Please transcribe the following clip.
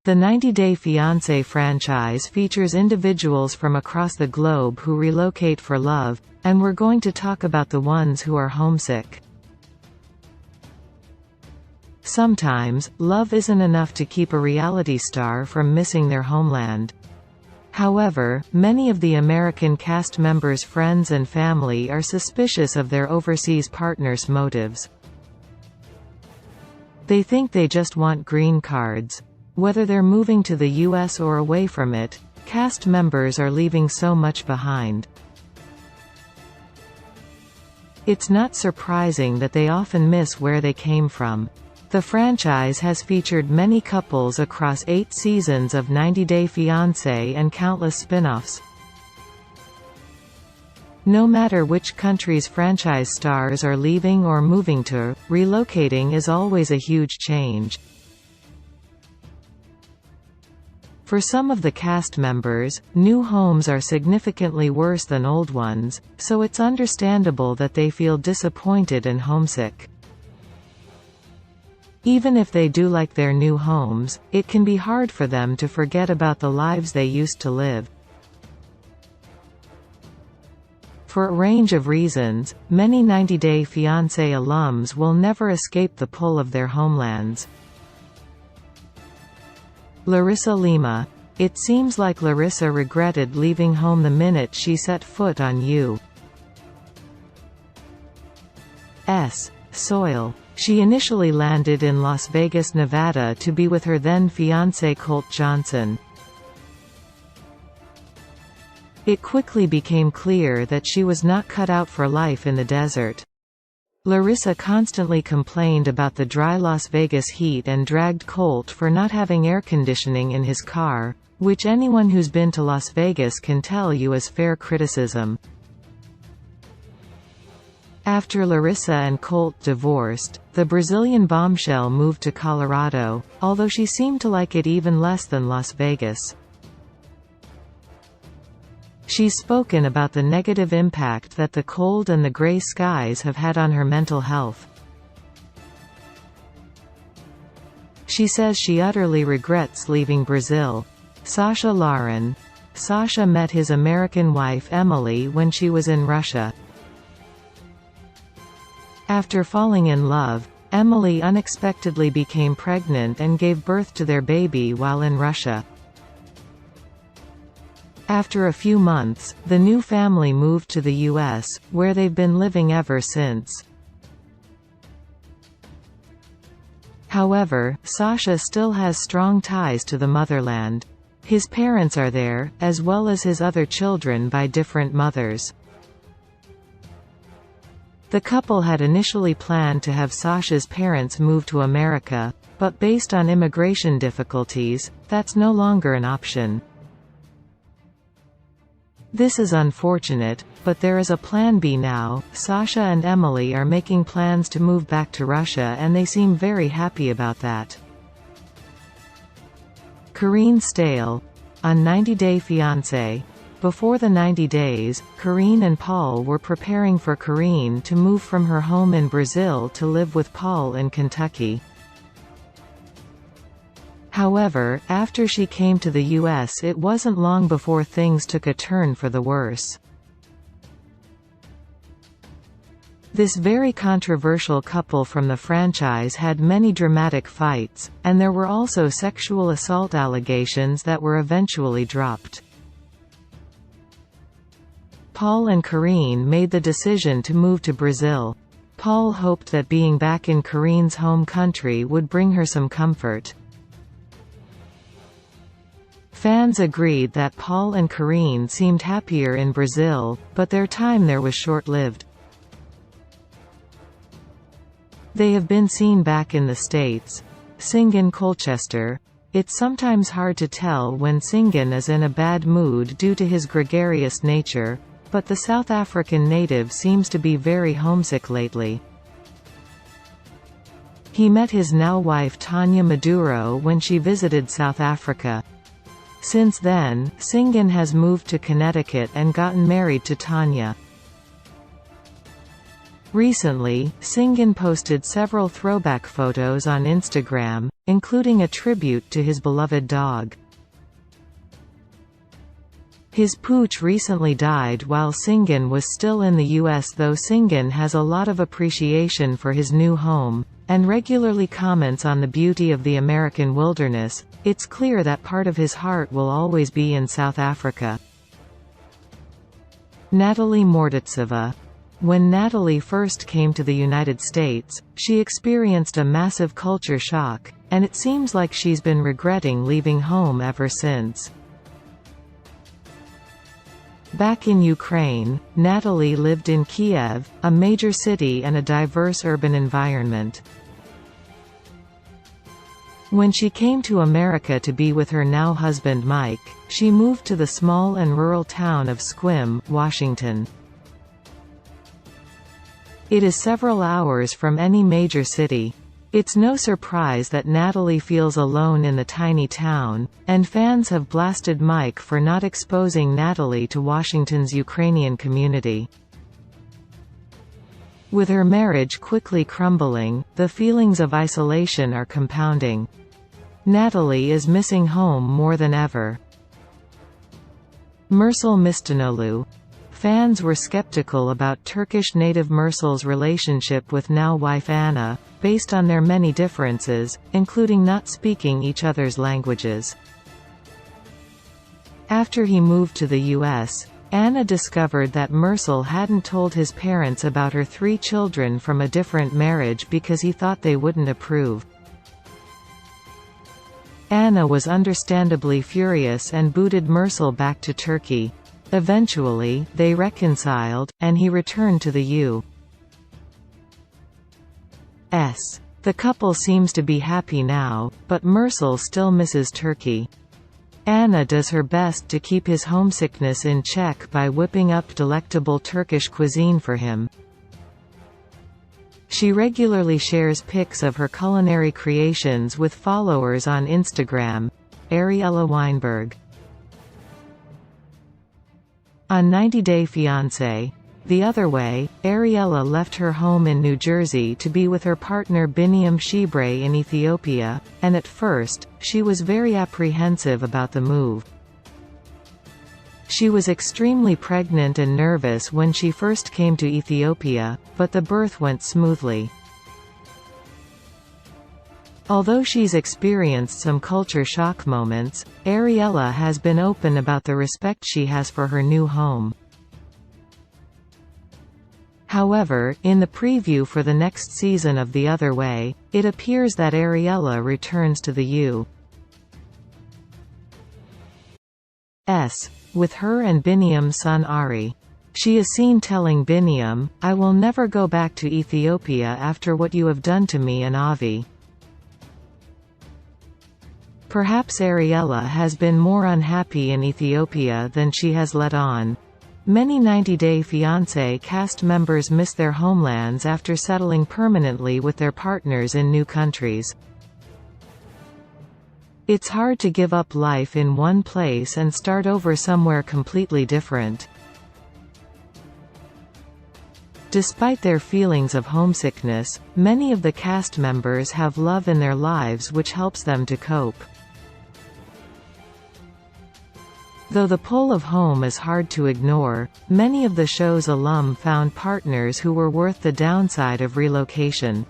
The 90-Day Fiancé franchise features individuals from across the globe who relocate for love, and we're going to talk about the ones who are homesick. Sometimes, love isn't enough to keep a reality star from missing their homeland. However, many of the American cast members' friends and family are suspicious of their overseas partners' motives. They think they just want green cards. Whether they're moving to the US or away from it, cast members are leaving so much behind. It's not surprising that they often miss where they came from. The franchise has featured many couples across 8 seasons of 90-Day Fiancé and countless spin-offs. No matter which country's franchise stars are leaving or moving to, relocating is always a huge change. For some of the cast members, new homes are significantly worse than old ones, so it's understandable that they feel disappointed and homesick. Even if they do like their new homes, it can be hard for them to forget about the lives they used to live. For a range of reasons, many 90-Day Fiancé alums will never escape the pull of their homelands. Larissa Lima. It seems like Larissa regretted leaving home the minute she set foot on U.S. soil. She initially landed in Las Vegas, Nevada to be with her then-fiancé Colt Johnson. It quickly became clear that she was not cut out for life in the desert. Larissa constantly complained about the dry Las Vegas heat and dragged Colt for not having air conditioning in his car, which anyone who's been to Las Vegas can tell you is fair criticism. After Larissa and Colt divorced, the Brazilian bombshell moved to Colorado, although she seemed to like it even less than Las Vegas. She's spoken about the negative impact that the cold and the gray skies have had on her mental health. She says she utterly regrets leaving Brazil. Sasha Lauren. Sasha met his American wife Emily when she was in Russia. After falling in love, Emily unexpectedly became pregnant and gave birth to their baby while in Russia. After a few months, the new family moved to the U.S., where they've been living ever since. However, Sasha still has strong ties to the motherland. His parents are there, as well as his other children by different mothers. The couple had initially planned to have Sasha's parents move to America, but based on immigration difficulties, that's no longer an option. This is unfortunate, but there is a plan B now. Sasha and Emily are making plans to move back to Russia and they seem very happy about that. Karine Stale. On 90-Day Fiancé. Before the 90 days, Karine and Paul were preparing for Karine to move from her home in Brazil to live with Paul in Kentucky. However, after she came to the U.S. it wasn't long before things took a turn for the worse. This very controversial couple from the franchise had many dramatic fights, and there were also sexual assault allegations that were eventually dropped. Paul and Karine made the decision to move to Brazil. Paul hoped that being back in Karine's home country would bring her some comfort. Fans agreed that Paul and Karine seemed happier in Brazil, but their time there was short-lived. They have been seen back in the States. Singan Colchester. It's sometimes hard to tell when Singan is in a bad mood due to his gregarious nature, but the South African native seems to be very homesick lately. He met his now-wife Tanya Maduro when she visited South Africa. Since then, Singan has moved to Connecticut and gotten married to Tanya. Recently, Singan posted several throwback photos on Instagram, including a tribute to his beloved dog. His pooch recently died while Singan was still in the US, though Singan has a lot of appreciation for his new home, and regularly comments on the beauty of the American wilderness. It's clear that part of his heart will always be in South Africa. Natalie Morditseva. When Natalie first came to the United States, she experienced a massive culture shock, and it seems like she's been regretting leaving home ever since. Back in Ukraine, Natalie lived in Kiev, a major city and a diverse urban environment. When she came to America to be with her now husband Mike, she moved to the small and rural town of Sequim, Washington. It is several hours from any major city. It's no surprise that Natalie feels alone in the tiny town, and fans have blasted Mike for not exposing Natalie to Washington's Ukrainian community. With her marriage quickly crumbling, the feelings of isolation are compounding. Natalie is missing home more than ever. Mürsel Mistinoğlu. Fans were skeptical about Turkish native Mürsel's relationship with now-wife Anna, based on their many differences, including not speaking each other's languages. After he moved to the US, Anna discovered that Mürsel hadn't told his parents about her 3 children from a different marriage because he thought they wouldn't approve. Anna was understandably furious and booted Mürsel back to Turkey. Eventually, they reconciled, and he returned to the U.S. The couple seems to be happy now, but Mürsel still misses Turkey. Anna does her best to keep his homesickness in check by whipping up delectable Turkish cuisine for him. She regularly shares pics of her culinary creations with followers on Instagram. Ariella Weinberg. On 90 Day Fiancé. The other way, Ariella left her home in New Jersey to be with her partner Biniam Shibre in Ethiopia, and at first, she was very apprehensive about the move. She was extremely pregnant and nervous when she first came to Ethiopia, but the birth went smoothly. Although she's experienced some culture shock moments, Ariella has been open about the respect she has for her new home. However, in the preview for the next season of The Other Way, it appears that Ariella returns to the U.S. with her and Biniam's son Ari. She is seen telling Biniam, "I will never go back to Ethiopia after what you have done to me and Avi." Perhaps Ariella has been more unhappy in Ethiopia than she has let on. Many 90 Day Fiancé cast members miss their homelands after settling permanently with their partners in new countries. It's hard to give up life in one place and start over somewhere completely different. Despite their feelings of homesickness, many of the cast members have love in their lives which helps them to cope. Though the pull of home is hard to ignore, many of the show's alum found partners who were worth the downside of relocation.